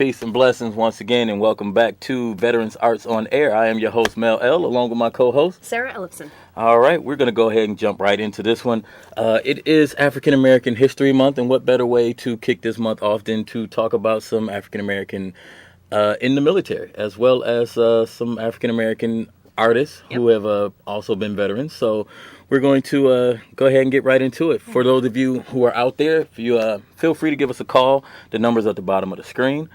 Peace and blessings once again, and welcome back to Veterans Arts on Air. I am your host, Mel L, along with my co-host, Sarah Eilefson. All right, we're going to go ahead and jump right into this one. It is African American History Month, and what better way to kick this month off than to talk about some African American in the military, as well as some African American artists who have also been veterans. So we're going to go ahead and get right into it. For those of you who are out there, if you feel free to give us a call. The number's at the bottom of the screen.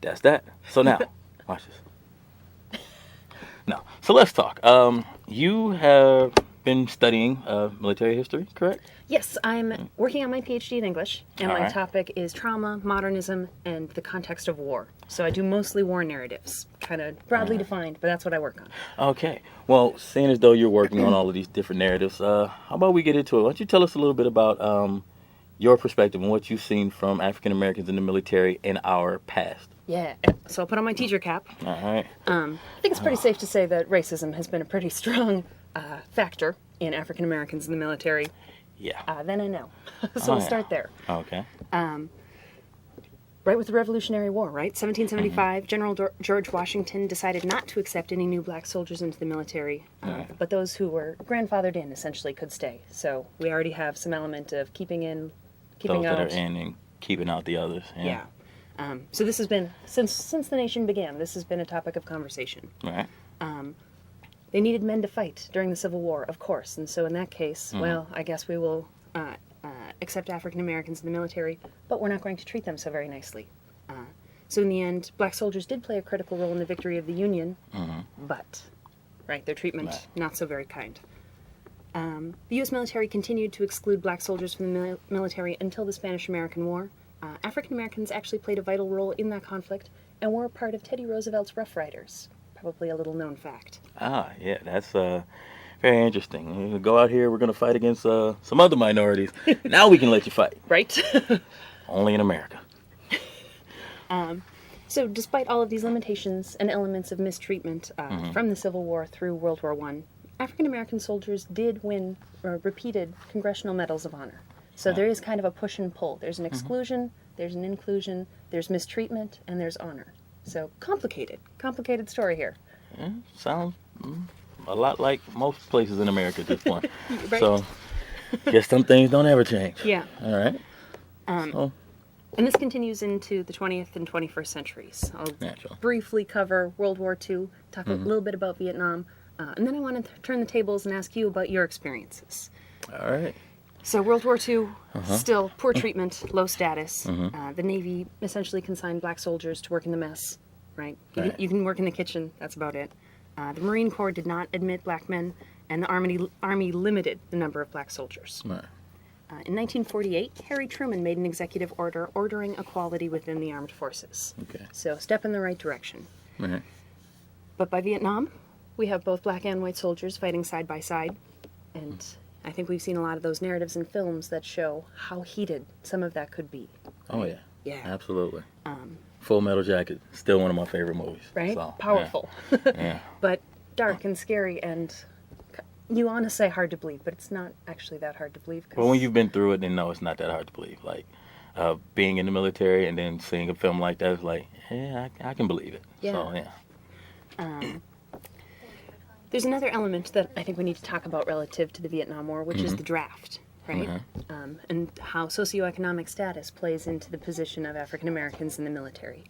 That's that. So now, watch this. No. So let's talk. You have been studying military history, correct? Yes, I'm working on my PhD in English, and All my right. topic is trauma, modernism, and the context of war. So I do mostly war narratives, kind of broadly defined, but that's what I work on. Okay. Well, seeing as though you're working on all of these different narratives, how about we get into it? Why don't you tell us a little bit about your perspective and what you've seen from African Americans in the military in our past? Yeah, so I'll put on my teacher cap. All right. I think it's pretty safe to say that racism has been a pretty strong factor in African Americans in the military. Yeah. Then I know. So we'll start there. Okay. Right with the Revolutionary War, right? 1775, General George Washington decided not to accept any new black soldiers into the military, but those who were grandfathered in essentially could stay. So we already have some element of keeping Those out. that are in and keeping out the others. Yeah. So this has been, since the nation began, this has been a topic of conversation. Right. They needed men to fight during the Civil War, of course, and so in that case, well, I guess we will accept African Americans in the military, but we're not going to treat them so very nicely. So in the end, black soldiers did play a critical role in the victory of the Union, but, right, their treatment, not so very kind. The U.S. military continued to exclude black soldiers from the military until the Spanish-American War. African Americans actually played a vital role in that conflict and were a part of Teddy Roosevelt's Rough Riders. Probably a little known fact. Yeah, that's very interesting. You go out here, we're going to fight against some other minorities. Now we can let you fight. Right? Only in America. So despite all of these limitations and elements of mistreatment from the Civil War through World War I, African American soldiers did win repeated Congressional Medals of Honor. So there is kind of a push and pull. There's an exclusion, there's an inclusion, there's mistreatment, and there's honor. So complicated story here. Sounds a lot like most places in America at this point. Right. So, guess some things don't ever change. Yeah. All right. So, And this continues into the 20th and 21st centuries. I'll Natural. briefly cover World War II, talk a little bit about Vietnam, and then I want to turn the tables and ask you about your experiences. all right. So World War II, still poor treatment, low status. The Navy essentially consigned black soldiers to work in the mess, right? You can work in the kitchen, that's about it. The Marine Corps did not admit black men, and the Army limited the number of black soldiers. Right. In 1948, Harry Truman made an executive order ordering equality within the armed forces. Okay. So step in the right direction. Right. But by Vietnam, we have both black and white soldiers fighting side by side, and I think we've seen a lot of those narratives in films that show how heated some of that could be. Oh, yeah. Yeah. Absolutely. Full Metal Jacket, still one of my favorite movies. Right? So, Powerful. Yeah. But dark and scary, and you want to say hard to believe, but it's not actually that hard to believe. But when you've been through it, then no, it's not that hard to believe. Like, being in the military and then seeing a film like that, it's like, yeah, I can believe it. Yeah. So, yeah. There's another element that I think we need to talk about relative to the Vietnam War, which is the draft, right? And how socioeconomic status plays into the position of African Americans in the military.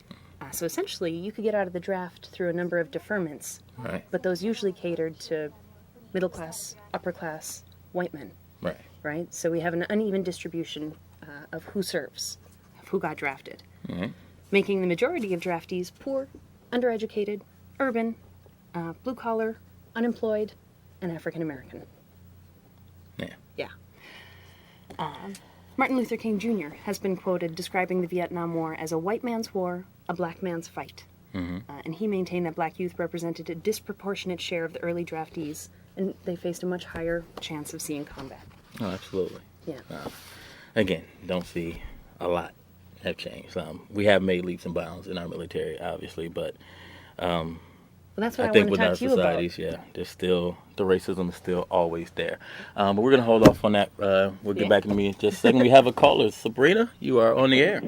So essentially, you could get out of the draft through a number of deferments, Right. but those usually catered to middle class, upper class, white men, Right. right? So we have an uneven distribution of who serves, of who got drafted, making the majority of draftees poor, undereducated, urban, blue collar, unemployed, and African American. Yeah. Yeah. Martin Luther King Jr. has been quoted describing the Vietnam War as a white man's war, a black man's fight. And he maintained that black youth represented a disproportionate share of the early draftees, and they faced a much higher chance of seeing combat. Oh, absolutely. Yeah. Again, don't see a lot have changed. We have made leaps and bounds in our military, obviously, but Well, that's what I I think want with to our talk to you about. societies, yeah, there's still, the racism is still always there. But we're going to hold off on that. We'll get back to me in just a second. We have a caller. Sabrina, you are on the air.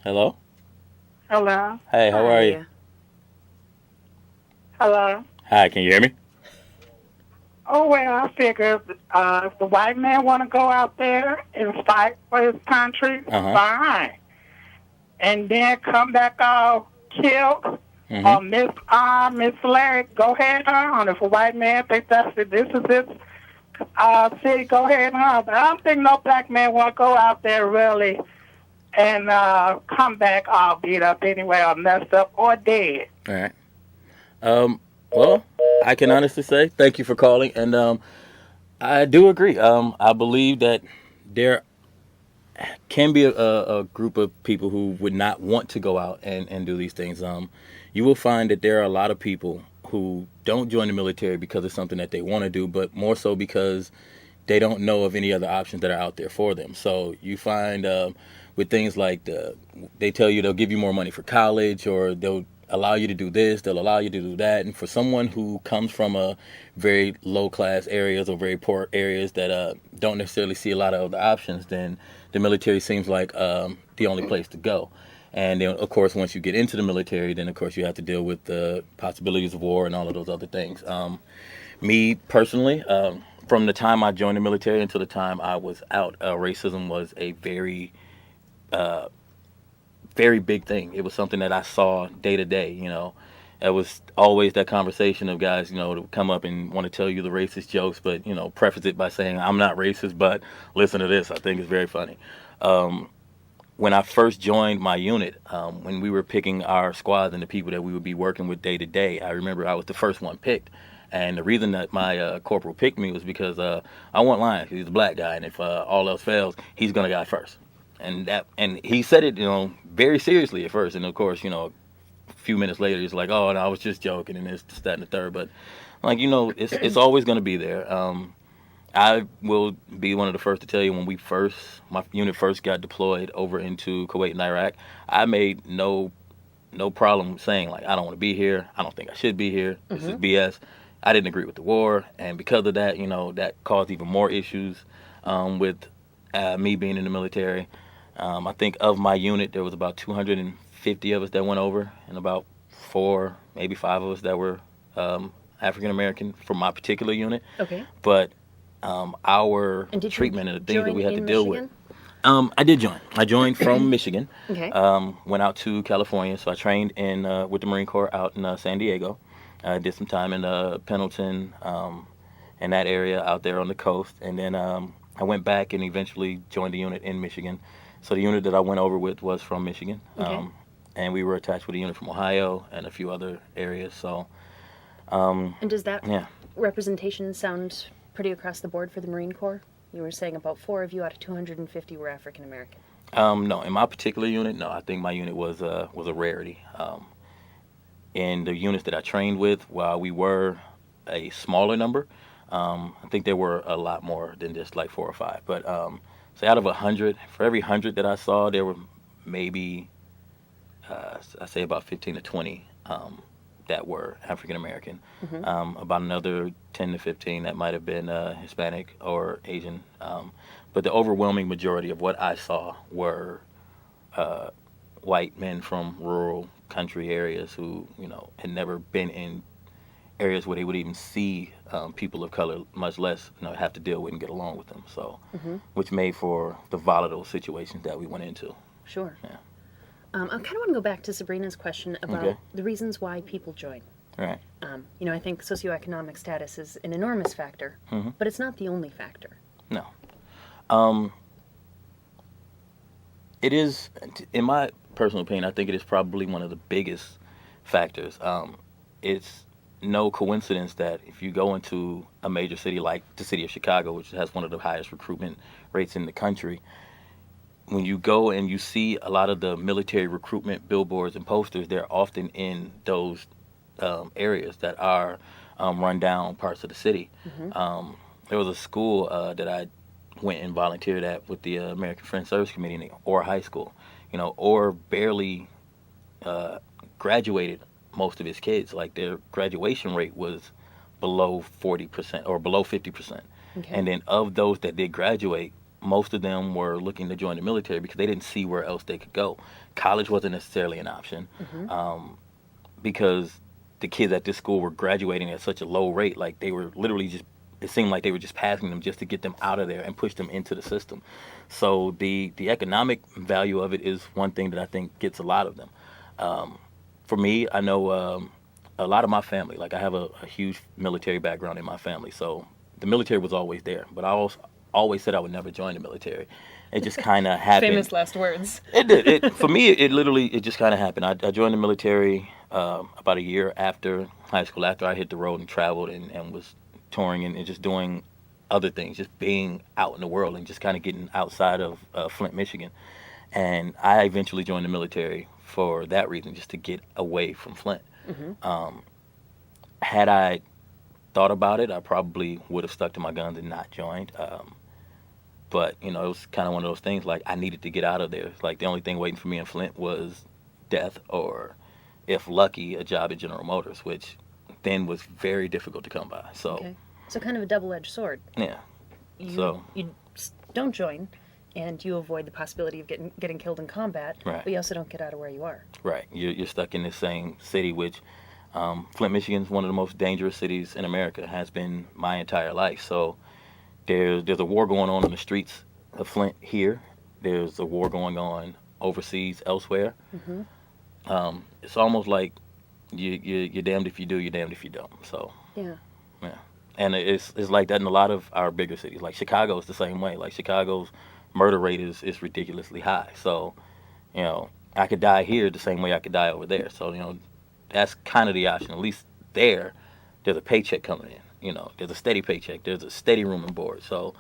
Hello? Hello? Hey, how are you? Hi. Hello? Hi, can you hear me? Oh, well, I figure if the white man want to go out there and fight for his country, Uh-huh. fine. And then come back all killed Mm-hmm. or misarmed, misled, go ahead on. If a white man thinks this is his city, go ahead on. But I don't think no black man want to go out there really and come back all beat up anyway or messed up or dead. All right. Well, I can honestly say thank you for calling, and I do agree. I believe that there can be a group of people who would not want to go out and do these things. You will find that there are a lot of people who don't join the military because it's something that they want to do, but more so because they don't know of any other options that are out there for them. So you find with things like they tell you they'll give you more money for college, or they'll allow you to do this, they'll allow you to do that. And for someone who comes from a very low class areas or very poor areas that don't necessarily see a lot of other options, then the military seems like the only place to go. And then, of course, once you get into the military, then of course you have to deal with the possibilities of war and all of those other things. Me personally, from the time I joined the military until the time I was out, racism was a very, very big thing. It was something that I saw day to day. It was always that conversation of guys, to come up and want to tell you the racist jokes, but preface it by saying I'm not racist, but listen to this. I think it's very funny. When I first joined my unit, when we were picking our squads and the people that we would be working with day to day, I remember I was the first one picked. And the reason that my corporal picked me was because I wasn't lying. He's a black guy, and if all else fails, he's gonna die first. And he said it, very seriously at first. And of course, a few minutes later, he's like, "Oh, no, I was just joking," and this, that, and the third. But like, it's always gonna be there. I will be one of the first to tell you, when my unit first got deployed over into Kuwait and Iraq, I made no problem saying, like, I don't want to be here. I don't think I should be here. This is BS. I didn't agree with the war, and because of that, that caused even more issues with me being in the military. I think of my unit, there was about 250 of us that went over, and about 4, maybe 5 of us that were African American for my particular unit. Okay. But our And did treatment you and the things that join we had to in deal Michigan? with. I did join. I joined from Michigan. Okay. Went out to California, so I trained in with the Marine Corps out in San Diego. I did some time in Pendleton, and that area out there on the coast, and then I went back and eventually joined the unit in Michigan. So the unit that I went over with was from Michigan, Okay. and we were attached with a unit from Ohio and a few other areas. So And does that yeah. representation sound pretty across the board for the Marine Corps? You were saying about 4 of you out of 250 were African American. No, in my particular unit, no. I think my unit was a rarity. In the units that I trained with, while we were a smaller number, I think there were a lot more than just like 4 or 5. But say out of 100, for every 100 that I saw, there were maybe I say about 15 to 20 that were African American. About another 10 to 15 that might have been Hispanic or Asian. But the overwhelming majority of what I saw were white men from rural country areas who, had never been in areas where they would even see people of color, much less, have to deal with and get along with them. So, which made for the volatile situations that we went into. Sure. Yeah. I kind of want to go back to Sabrina's question about Okay. the reasons why people join. All right. I think socioeconomic status is an enormous factor, but it's not the only factor. No. It is, in my personal opinion, I think it is probably one of the biggest factors. It's no coincidence that if you go into a major city like the city of Chicago, which has one of the highest recruitment rates in the country, when you go and you see a lot of the military recruitment billboards and posters, they're often in those areas that are rundown parts of the city. There was a school that I went and volunteered at with the American Friends Service Committee in Orr High School. Orr barely graduated most of his kids. Like, their graduation rate was below 40% or below 50%. Okay. And then of those that did graduate, most of them were looking to join the military because they didn't see where else they could go. College wasn't necessarily an option, because the kids at this school were graduating at such a low rate. Like, they were literally just, it seemed like they were just passing them just to get them out of there and push them into the system. So the economic value of it is one thing that I think gets a lot of them. For me, I know a lot of my family, like I have a huge military background in my family, so the military was always there. But I always said I would never join the military. It just kind of happened. Famous last words. It did. For me, it literally just kind of happened. I joined the military about a year after high school, after I hit the road and traveled and was touring and just doing other things, just being out in the world and just kind of getting outside of Flint, Michigan. And I eventually joined the military for that reason, just to get away from Flint. Had I thought about it, I probably would have stuck to my guns and not joined. But, you know, it was kind of one of those things, like, I needed to get out of there. Like, the only thing waiting for me in Flint was death or, if lucky, a job at General Motors, which then was very difficult to come by. So, Okay. So kind of a double-edged sword. yeah. You don't join, and you avoid the possibility of getting killed in combat, Right. but you also don't get out of where you are. Right. You're stuck in the same city, which Flint, Michigan is one of the most dangerous cities in America, has been my entire life. So there's a war going on in the streets of Flint here. There's a war going on overseas elsewhere. It's almost like you're damned if you do, you're damned if you don't. So, Yeah. yeah. And it's like that in a lot of our bigger cities. Like, Chicago is the same way. Like, Chicago's murder rate is ridiculously high. So, you know, I could die here the same way I could die over there. So, you know, that's kind of the option. At least there's a paycheck coming in. You know, there's a steady paycheck. There's a steady room and board. So,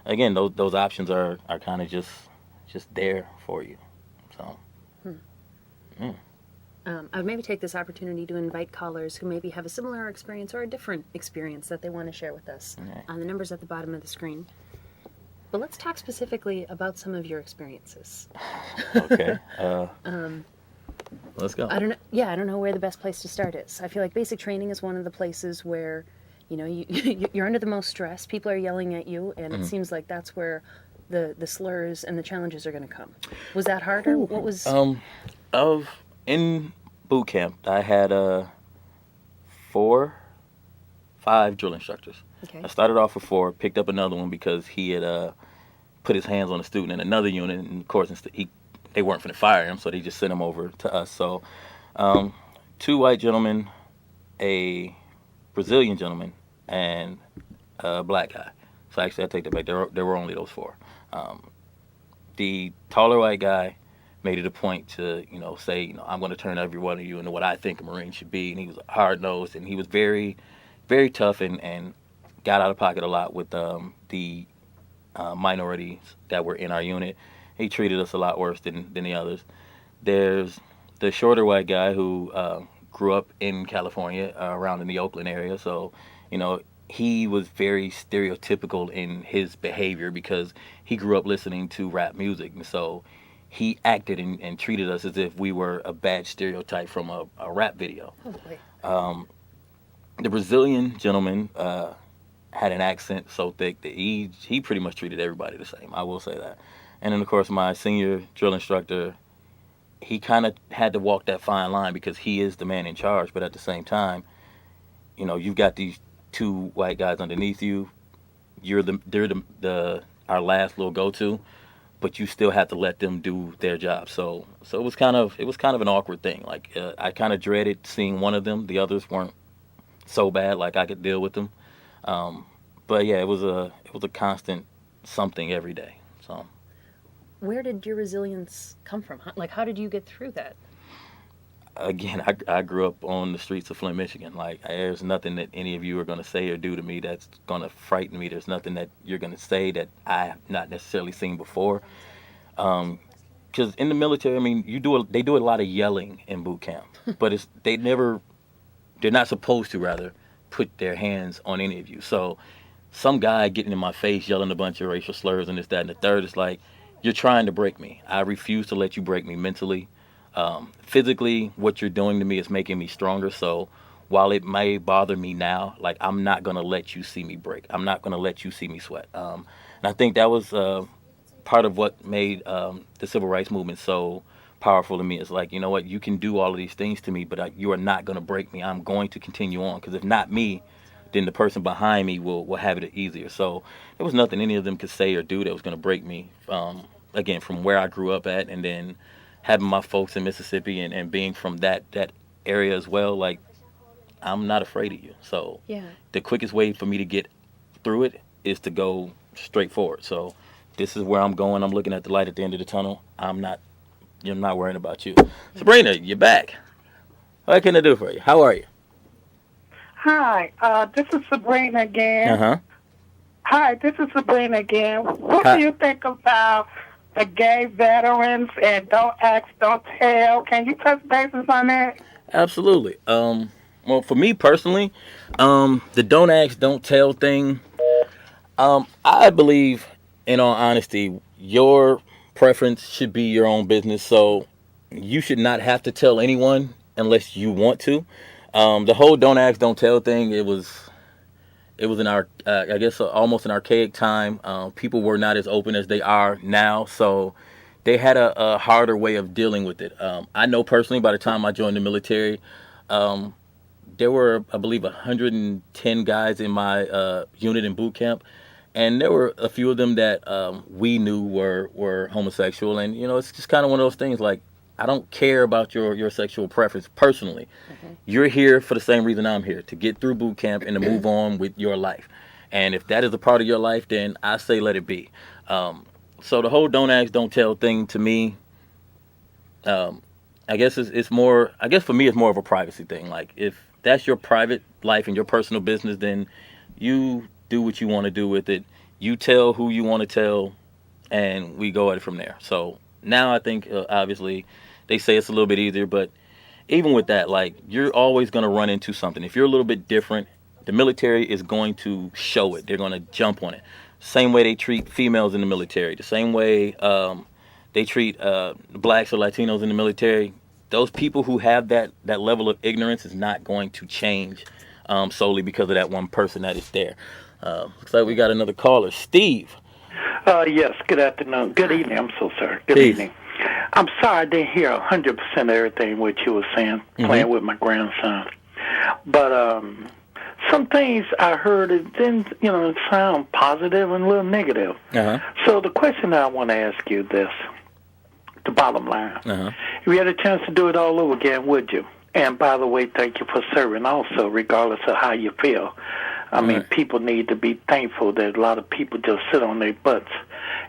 again, those options are kind of just there for you. So, I would maybe take this opportunity to invite callers who maybe have a similar experience or a different experience that they want to share with us. Okay. On the numbers at the bottom of the screen. But let's talk specifically about some of your experiences. okay. Let's go. I don't know where the best place to start is. I feel like basic training is one of the places where, you know, you're under the most stress. People are yelling at you, and it seems like that's where the slurs and the challenges are going to come. Was that harder? What was? In boot camp, I had 5 drill instructors. Okay. I started off with 4, picked up another one because he had put his hands on a student in another unit, and of course they weren't going to fire him, so they just sent him over to us. So 2 white gentlemen, a Brazilian gentleman, and a black guy. So actually, I take that back. There were only those 4. The taller white guy made it a point to, you know, say, you know, I'm going to turn every one of you into what I think a Marine should be. And he was hard-nosed, and he was very, very tough and got out of pocket a lot with the minorities that were in our unit. He treated us a lot worse than the others. There's the shorter white guy who grew up in California, around in the Oakland area. So, you know, he was very stereotypical in his behavior because he grew up listening to rap music. And so he acted and treated us as if we were a bad stereotype from a rap video. Oh boy. The Brazilian gentleman had an accent so thick that he pretty much treated everybody the same. I will say that. And then, of course, my senior drill instructor, he kind of had to walk that fine line because he is the man in charge. But at the same time, you know, you've got these 2 white guys underneath you. They're our last little go-to, but you still have to let them do their job. So it was kind of an awkward thing. Like, I kind of dreaded seeing one of them. The others weren't so bad, like I could deal with them. But yeah, it was a constant something every day. So, Where did your resilience come from? How did you get through that? again, I grew up on the streets of Flint, Michigan. Like, there's nothing that any of you are going to say or do to me that's going to frighten me. There's nothing that you're going to say that I have not necessarily seen before. Because in the military, I mean, they do a lot of yelling in boot camp, but they're not supposed to, rather, put their hands on any of you. So some guy getting in my face yelling a bunch of racial slurs and this, that, and the third, is like, you're trying to break me. I refuse to let you break me mentally. Physically, what you're doing to me is making me stronger. So while it may bother me now, like, I'm not going to let you see me break. I'm not going to let you see me sweat. And I think that was part of what made the civil rights movement so powerful to me. Is like, you know what, you can do all of these things to me, but you are not going to break me. I'm going to continue on, because if not me, then the person behind me will have it easier. So there was nothing any of them could say or do that was going to break me. Again, from where I grew up at, and then having my folks in Mississippi, and being from that area as well, like, I'm not afraid of you. So Yeah. the quickest way for me to get through it is to go straight forward. So this is where I'm going. I'm looking at the light at the end of the tunnel. I'm not worrying about you. Sabrina, you're back. What can I do for you? How are you? Hi, this is Sabrina again. Uh-huh. Hi, this is Sabrina again. What Hi. do you think about the gay veterans and don't ask, don't tell? Can you touch bases on that? Absolutely. Well, for me personally, the don't ask, don't tell thing, I believe, in all honesty, your preference should be your own business. So you should not have to tell anyone unless you want to. The whole don't ask, don't tell thing, it was I guess almost an archaic time. People were not as open as they are now, so they had a harder way of dealing with it. I know personally, by the time I joined the military, there were, I believe, 110 guys in my unit in boot camp, and there were a few of them that we knew were homosexual. And it's just kind of one of those things. Like, I don't care about your sexual preference personally. You're here for the same reason I'm here, to get through boot camp and to move on with your life. And if that is a part of your life, then I say let it be. So the whole don't ask, don't tell thing, to me, I guess it's more. I guess for me, it's more of a privacy thing. Like, if that's your private life and your personal business, then you do what you want to do with it. You tell who you want to tell, and we go at it from there. So now I think, obviously, they say it's a little bit easier, but even with that, like, you're always going to run into something. If you're a little bit different, the military is going to show it. They're going to jump on it. Same way they treat females in the military. The same way they treat blacks or Latinos in the military. Those people who have that level of ignorance is not going to change solely because of that one person that is there. Looks like we got another caller. Steve. Yes, good afternoon. Good evening. I'm so sorry. Good Peace. evening. I'm sorry I didn't hear 100% of everything what you were saying, playing with my grandson. But some things I heard, it didn't, sound positive and a little negative. Uh-huh. So the question I want to ask you this, the bottom line. Uh-huh. If you had a chance to do it all over again, would you? And by the way, thank you for serving also, regardless of how you feel. I mean, people need to be thankful that a lot of people just sit on their butts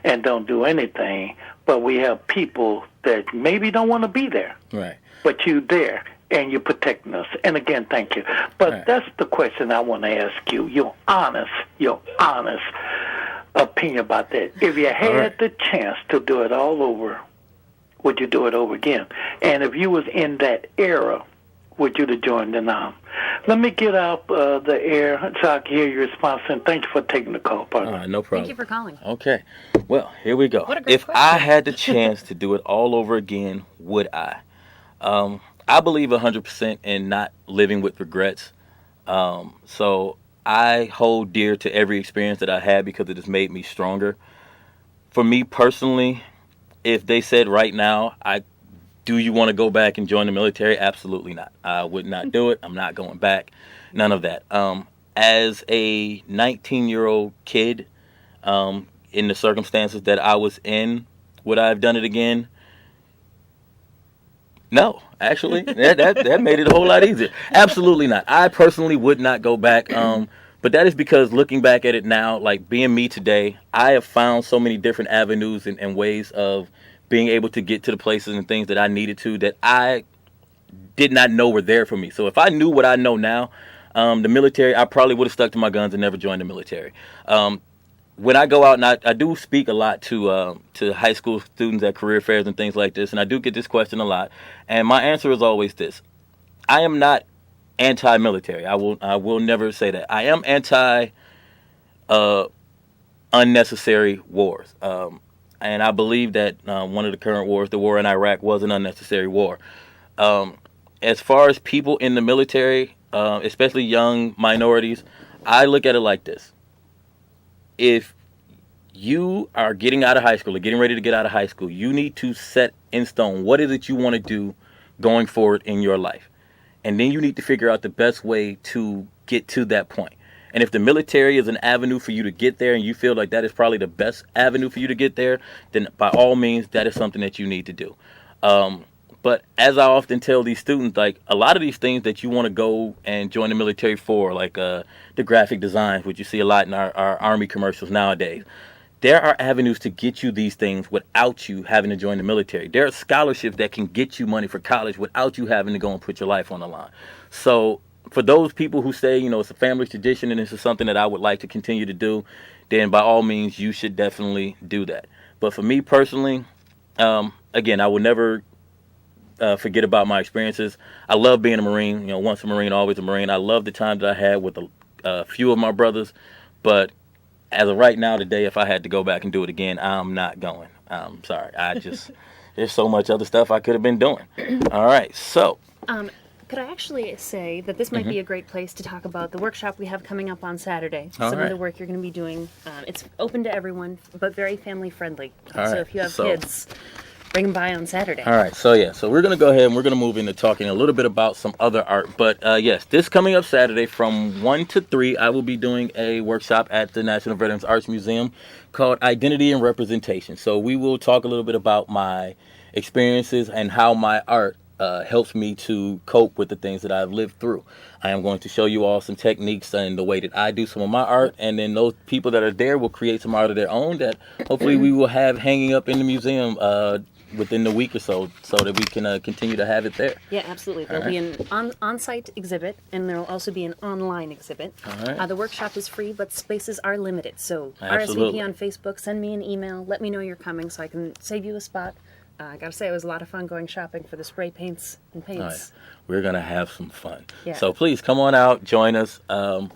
and don't do anything. But we have people that maybe don't want to be there. Right. But you're there, and you're protecting us. And again, thank you. But that's the question I want to ask you, your honest opinion about that. If you had the chance to do it all over, would you do it over again? And if you was in that era, would you have joined the NVAM? Let me get out the air so I can hear your response, and thank you for taking the call, partner. No problem. Thank you for calling. Okay. Well, here we go. What a great If question. I had the chance to do it all over again, would I? I believe 100% in not living with regrets. So I hold dear to every experience that I had because it has made me stronger. For me personally, if they said right now, do you want to go back and join the military? Absolutely not. I would not do it. I'm not going back. None of that. As a 19-year-old kid, in the circumstances that I was in, would I have done it again? No, actually, that made it a whole lot easier. Absolutely not. I personally would not go back. But that is because looking back at it now, like being me today, I have found so many different avenues and ways of being able to get to the places and things that I needed to that I did not know were there for me. So if I knew what I know now, the military, I probably would have stuck to my guns and never joined the military. When I go out, and I do speak a lot to high school students at career fairs and things like this, and I do get this question a lot, and my answer is always this: I am not anti-military. I will never say that. I am anti unnecessary wars, and I believe that one of the current wars, the war in Iraq, was an unnecessary war. As far as people in the military, especially young minorities, I look at it like this. If you are getting out of high school or getting ready to get out of high school, you need to set in stone what is it you want to do going forward in your life. And then you need to figure out the best way to get to that point. And if the military is an avenue for you to get there and you feel like that is probably the best avenue for you to get there, then by all means, that is something that you need to do. But as I often tell these students, like a lot of these things that you want to go and join the military for, like the graphic designs, which you see a lot in our Army commercials nowadays, there are avenues to get you these things without you having to join the military. There are scholarships that can get you money for college without you having to go and put your life on the line. So for those people who say, it's a family tradition and this is something that I would like to continue to do, then by all means, you should definitely do that. But for me personally, again, I will never forget about my experiences. I love being a Marine. Once a Marine, always a Marine. I love the time that I had with a few of my brothers. But as of right now, today, if I had to go back and do it again, I'm not going. I'm sorry. There's so much other stuff I could have been doing. All right, so. Could I actually say that this might be a great place to talk about the workshop we have coming up on Saturday? All Some right. of the work you're going to be doing. It's open to everyone, but very family friendly. All So right. if you have So- kids, bring them by on Saturday. All right, so we're going to go ahead and we're going to move into talking a little bit about some other art. But yes, this coming up Saturday from 1 to 3, I will be doing a workshop at the National Veterans Arts Museum called Identity and Representation. So we will talk a little bit about my experiences and how my art helps me to cope with the things that I've lived through. I am going to show you all some techniques and the way that I do some of my art, and then those people that are there will create some art of their own that hopefully we will have hanging up in the museum within the week or so that we can continue to have it there. Yeah, absolutely. There'll be an on-site exhibit, and there'll also be an online exhibit. All right. The workshop is free, but spaces are limited. So Absolutely. RSVP on Facebook, send me an email, let me know you're coming so I can save you a spot. I gotta say, it was a lot of fun going shopping for the spray paints and paints. All right. We're going to have some fun. Yeah. So please come on out, join us. And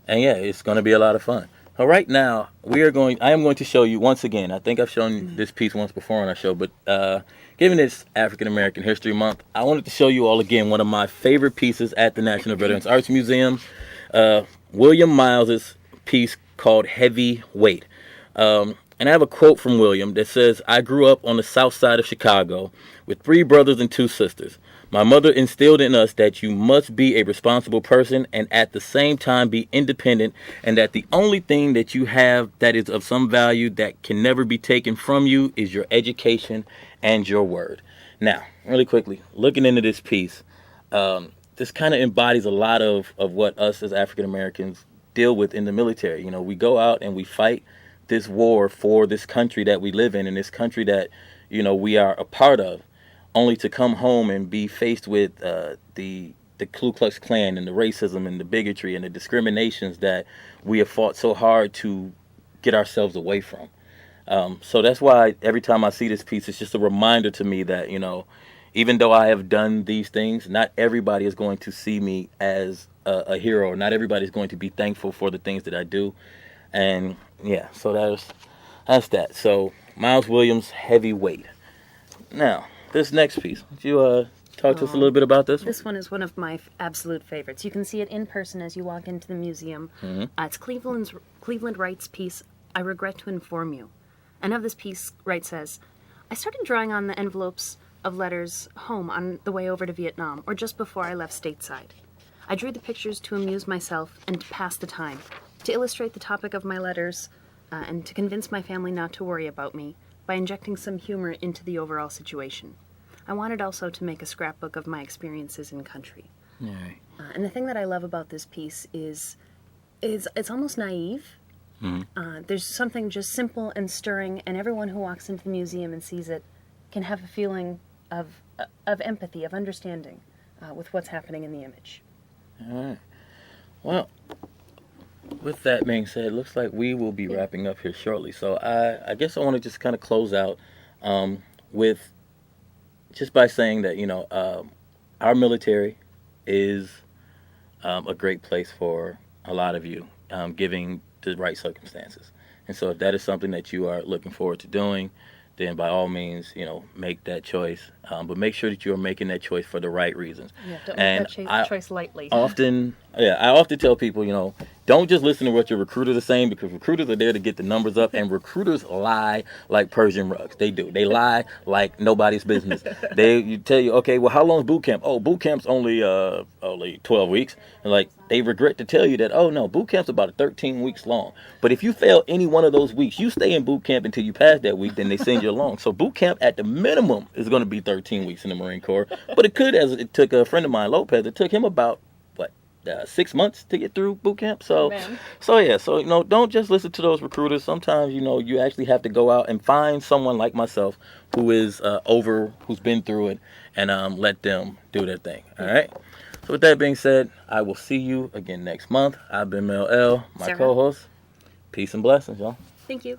yeah, it's going to be a lot of fun. All right, now I am going to show you once again. I think I've shown this piece once before on our show, but given it's African American History Month, I wanted to show you all again one of my favorite pieces at the National Veterans Arts Museum, William Miles's piece called Heavy Weight. And I have a quote from William that says, "I grew up on the south side of Chicago with 3 brothers and 2 sisters. My mother instilled in us that you must be a responsible person and at the same time be independent, and that the only thing that you have that is of some value that can never be taken from you is your education and your word." Now, really quickly, looking into this piece, this kind of embodies a lot of what us as African Americans deal with in the military. We go out and we fight this war for this country that we live in and this country that, we are a part of, only to come home and be faced with the Ku Klux Klan and the racism and the bigotry and the discriminations that we have fought so hard to get ourselves away from. So that's why every time I see this piece, it's just a reminder to me that, even though I have done these things, not everybody is going to see me as a hero. Not everybody is going to be thankful for the things that I do. And yeah, so that's that. So Miles Williams, Heavy Weight. Now, this next piece, would you talk to us a little bit about this one? This one is one of my absolute favorites. You can see it in person as you walk into the museum. It's Cleveland Wright's piece, "I Regret to Inform You." And of this piece, Wright says, "I started drawing on the envelopes of letters home on the way over to Vietnam, or just before I left stateside. I drew the pictures to amuse myself and to pass the time, to illustrate the topic of my letters, and to convince my family not to worry about me by injecting some humor into the overall situation. I wanted also to make a scrapbook of my experiences in country." Yeah. And the thing that I love about this piece is it's almost naive. There's something just simple and stirring, and everyone who walks into the museum and sees it can have a feeling of empathy, of understanding with what's happening in the image. All right. Well, with that being said, it looks like we will be wrapping up here shortly. So I guess I want to just kind of close out with just by saying that, our military is a great place for a lot of you, given the right circumstances. And so if that is something that you are looking forward to doing, then by all means, make that choice. But make sure that you are making that choice for the right reasons. Yeah, don't And make that choice lightly. I often tell people, Don't just listen to what your recruiters are saying, because recruiters are there to get the numbers up, and recruiters lie like Persian rugs. They do. They lie like nobody's business. You tell you, okay, well, how long is boot camp? Oh, boot camp's only 12 weeks. And like, they regret to tell you that, oh no, boot camp's about 13 weeks long. But if you fail any one of those weeks, you stay in boot camp until you pass that week, then they send you along. So boot camp at the minimum is going to be 13 weeks in the Marine Corps. But it could, as it took a friend of mine, Lopez, it took him about 6 months to get through boot camp. So don't just listen to those recruiters. Sometimes you actually have to go out and find someone like myself who is who's been through it, and let them do their thing. All right. So with that being said, I will see you again next month. I've been Mel L, my Sarah. co-host. Peace and blessings, y'all. Thank you.